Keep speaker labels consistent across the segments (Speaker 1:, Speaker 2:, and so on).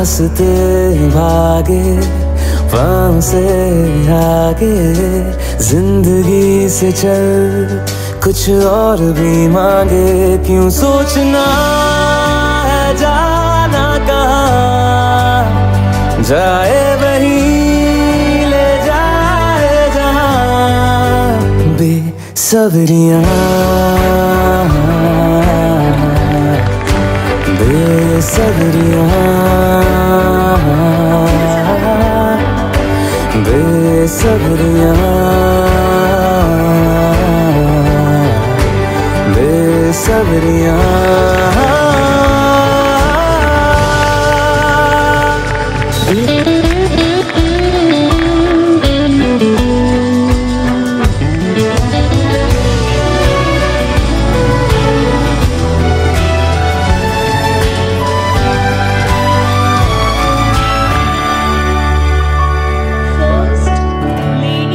Speaker 1: रास्ते भागे वहाँ से आगे, जिंदगी से चल कुछ और भी मांगे। क्यों सोचना है जाना कहाँ, जाए वहीं ले जाए जहाँ। बेसब्रियाँ बेसब्रियाँ बेसब्रियाँ बेसब्रियाँ।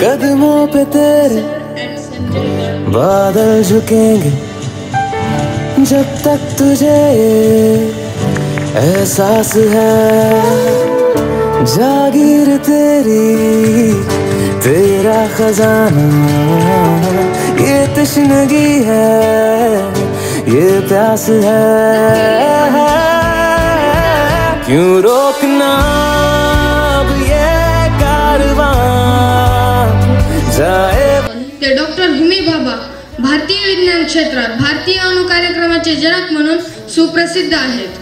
Speaker 1: कदमों पे तेरे बादल झुकेंगे जब तक तुझे एहसास है। जागीर तेरी तेरा खजाना, ये तश्नगी है ये प्यास है। क्यों रोकना अब ये कारवां जाए।
Speaker 2: ते डॉक्टर होमी भाभा भारतीय विज्ञान क्षेत्रात भारतीय अणु कार्यक्रमाचे जनक म्हणून सुप्रसिद्ध आहेत।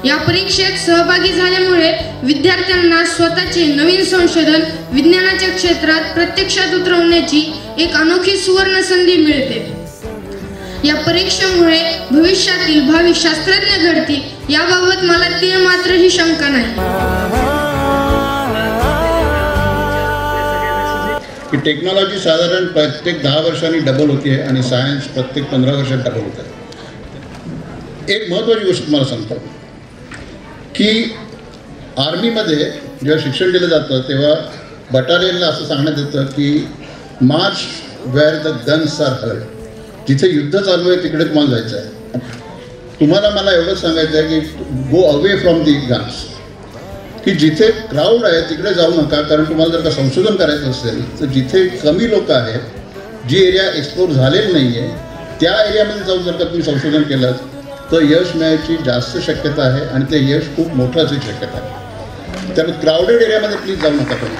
Speaker 2: या परीक्षेत सहभागी झाल्यामुळे विद्यार्थ्यांना स्वतःचे नवीन संशोधन विज्ञानाच्या क्षेत्रात प्रत्यक्षात उतरवण्याची एक अनोखी सुवर्ण संधी मिळते। या परीक्षेमुळे भविष्यातील भावी शास्त्रज्ञ घडतील याबाबत मला तीळ मात्रही शंका नाही।
Speaker 3: की टेक्नॉलॉजी साधारण प्रत्येक 10 वर्षांनी डबल होती आहे आणि सायन्स प्रत्येक 15 वर्षात डबल होत आहे। एक महत्त्वाची गोष्ट तुम्हाला सांगतो की आर्मीमध्ये जेव्हा शिक्षण दिलं जातं तेव्हा बटालियनला असं सांगण्यात येतं की march where the guns are heard, जिथे युद्ध चालू आहे तिकडे तुम्हाला जायचं आहे। तुम्हाला मला एवढंच सांगायचं आहे की go away from the guns, की जिथे क्राऊड आहे तिकडे जाऊ नका। कारण तुम्हाला जर का संशोधन करायचं असेल तर जिथे कमी लोक आहेत, जी एरिया एक्सप्लोर झालेली नाही आहे त्या एरियामध्ये जाऊन जर का तुम्ही संशोधन केलं तर यश मिळायची जास्त शक्यता आहे आणि ते यश खूप मोठं असण्याची शक्यता आहे। त्यामुळे क्राऊडेड एरियामध्ये प्लीज जाऊ नका तुम्ही।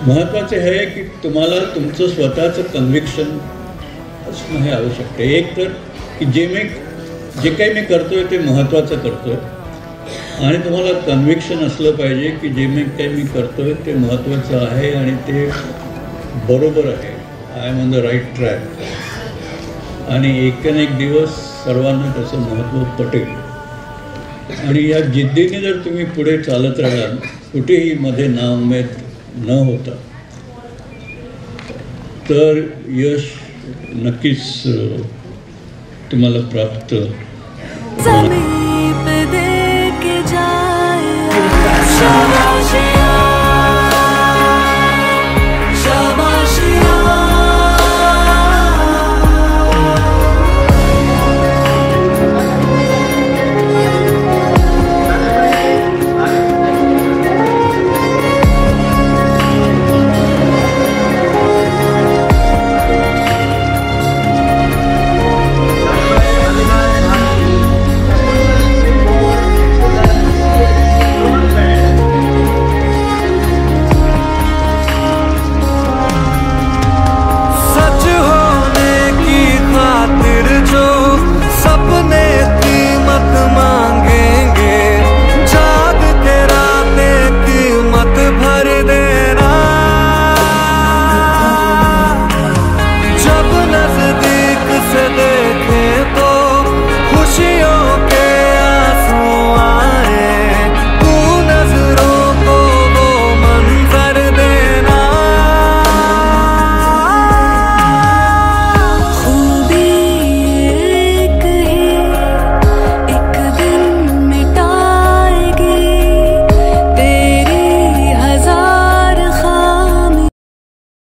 Speaker 4: महत्त्वाचे आहे की तुम्हाला तुमचं स्वतःचं कन्व्हिक्शन असणं हे आवश्यक आहे। एक तर की जे काही मी करतोय ते महत्त्वाचं करतोय आणि तुम्हाला कन्व्हिक्शन असलं पाहिजे की जे काही मी करतोय ते महत्त्वाचं आहे आणि ते बरोबर आहे। I am on the right track आणि एक दिवस सर्वांना त्याचं महत्त्व पटेल। आणि या जिद्दीने जर तुम्ही पुढे चालत राहाल कुठेही मध्ये नाउमेद न होता तर यश नक्कीच तुम्हाला प्राप्त होईल।